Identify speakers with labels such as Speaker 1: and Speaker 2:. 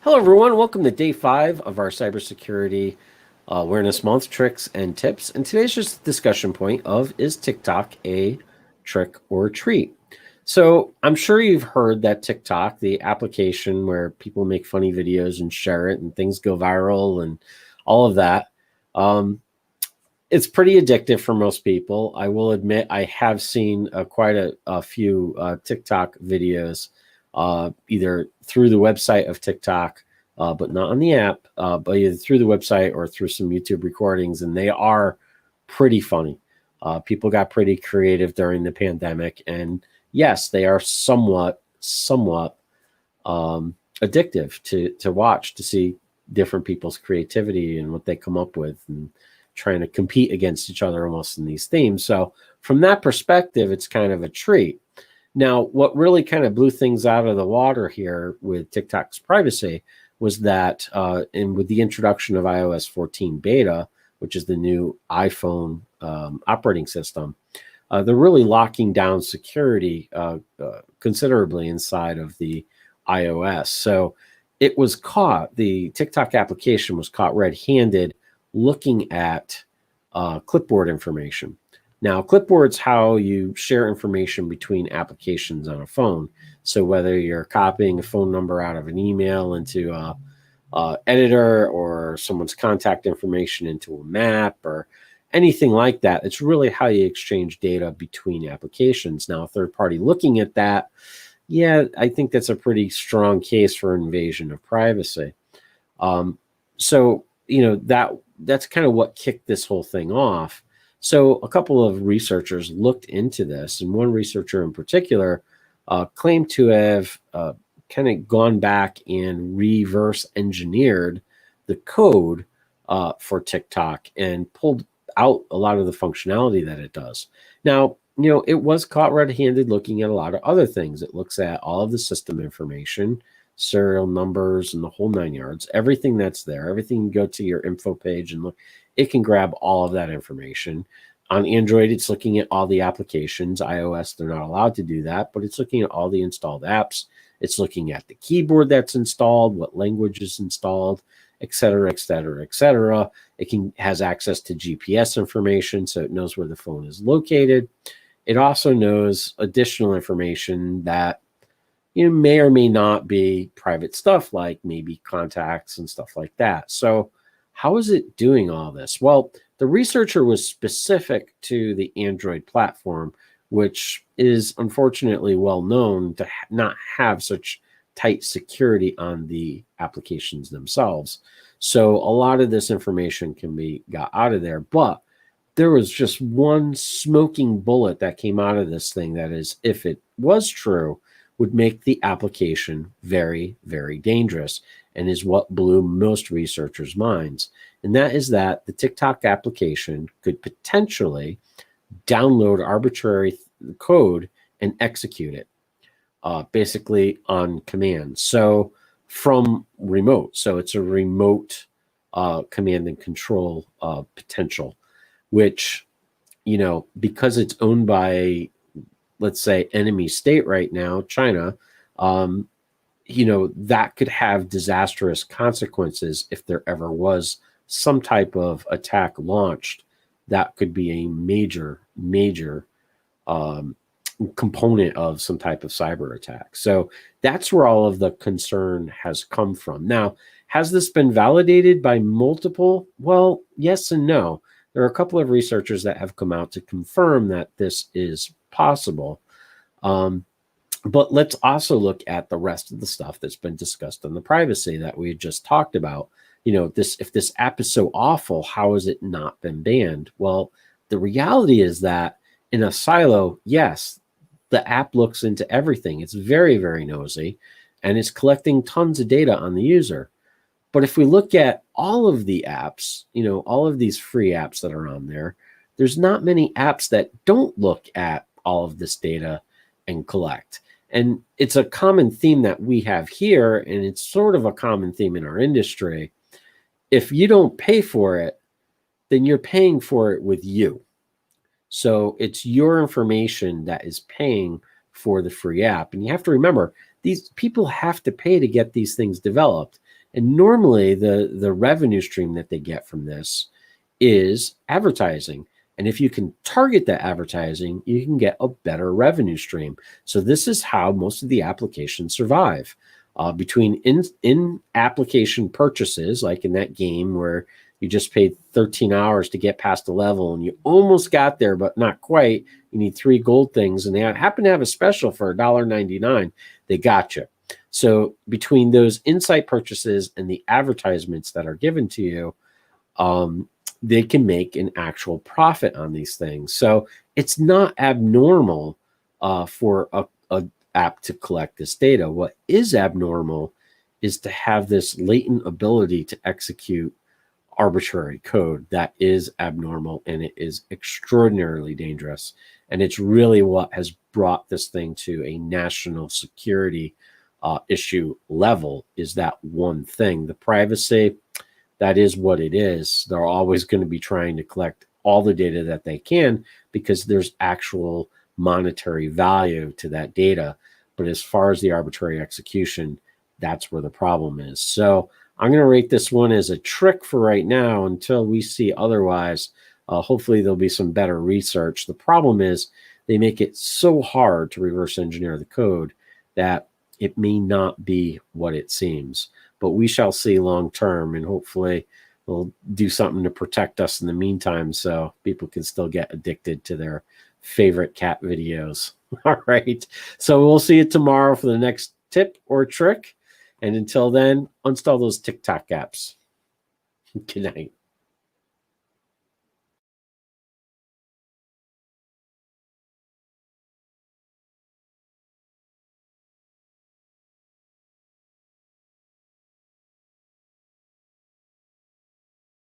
Speaker 1: Hello, everyone. Welcome to day 5 of our Cybersecurity Awareness Month tricks and tips. And today's just discussion point of, is TikTok a trick or treat? So I'm sure you've heard that TikTok, the application where people make funny videos and share it and things go viral and all of that, um, it's pretty addictive for most people. I will admit I have seen quite a few TikTok videos, either through the website of TikTok, but not on the app, but either through the website or through some YouTube recordings, and they are pretty funny. People got pretty creative during the pandemic, and yes, they are somewhat addictive to watch, to see different people's creativity and what they come up with, and trying to compete against each other almost in these themes. So from that perspective, it's kind of a treat. Now, what really kind of blew things out of the water here with TikTok's privacy was that, and with the introduction of iOS 14 beta, which is the new iPhone operating system, they're really locking down security considerably inside of the iOS. So it was caught, the TikTok application was caught red-handed looking at clipboard information. Now, clipboard's how you share information between applications on a phone. So whether you're copying a phone number out of an email into a editor, or someone's contact information into a map, or anything like that, it's really how you exchange data between applications. Now, a third party looking at that, yeah, I think that's a pretty strong case for invasion of privacy. So, that's kind of what kicked this whole thing off. So a couple of researchers looked into this, and one researcher in particular claimed to have kind of gone back and reverse engineered the code for TikTok and pulled out a lot of the functionality that it does. Now, it was caught red-handed looking at a lot of other things. It looks at all of the system information, serial numbers, and the whole 9 yards, everything that's there, everything. You go to your info page and look, it can grab all of that information. On Android, it's looking at all the applications. iOS, they're not allowed to do that, but it's looking at all the installed apps. It's looking at the keyboard that's installed, what language is installed, et cetera, et cetera, et cetera. It has access to GPS information, so it knows where the phone is located. It also knows additional information that may or may not be private stuff, like maybe contacts and stuff like that. So how is it doing all this? Well, the researcher was specific to the Android platform, which is unfortunately well known to not have such tight security on the applications themselves. So a lot of this information can be got out of there. But there was just one smoking bullet that came out of this thing that is, if it was true, would make the application very, very dangerous, and is what blew most researchers' minds. And that is that the TikTok application could potentially download arbitrary code and execute it, basically on command. So from remote. So it's a remote command and control potential, which, because it's owned by, let's say, enemy state right now, China, that could have disastrous consequences if there ever was some type of attack launched. That could be a major component of some type of cyber attack. So that's where all of the concern has come from. Now, has this been validated by multiple? Well, yes and no. There are a couple of researchers that have come out to confirm that this is possible. But let's also look at the rest of the stuff that's been discussed on the privacy that we just talked about. If this app is so awful, how has it not been banned? Well, the reality is that in a silo, yes, the app looks into everything. It's very, very nosy, and it's collecting tons of data on the user. But if we look at all of the apps, all of these free apps that are on there, there's not many apps that don't look at all of this data and collect. And it's a common theme that we have here, and it's sort of a common theme in our industry. If you don't pay for it, then you're paying for it with you. So it's your information that is paying for the free app. And you have to remember, these people have to pay to get these things developed. And normally the revenue stream that they get from this is advertising. And if you can target that advertising, you can get a better revenue stream. So this is how most of the applications survive. Between in-application purchases, like in that game where you just paid 13 hours to get past a level and you almost got there, but not quite. You need 3 gold things, and they happen to have a special for $1.99. They got you. So between those insight purchases and the advertisements that are given to you, they can make an actual profit on these things. So it's not abnormal for a app to collect this data. What is abnormal is to have this latent ability to execute arbitrary code. That is abnormal, and it is extraordinarily dangerous. And it's really what has brought this thing to a national security issue level, is that one thing. The privacy, that is what it is. They're always going to be trying to collect all the data that they can because there's actual monetary value to that data. But as far as the arbitrary execution, that's where the problem is. So I'm going to rate this one as a trick for right now until we see otherwise. Hopefully there'll be some better research. The problem is they make it so hard to reverse engineer the code that it may not be what it seems. But we shall see long term, and hopefully we'll do something to protect us in the meantime so people can still get addicted to their favorite cat videos. All right. So we'll see you tomorrow for the next tip or trick. And until then, install those TikTok apps. Good night.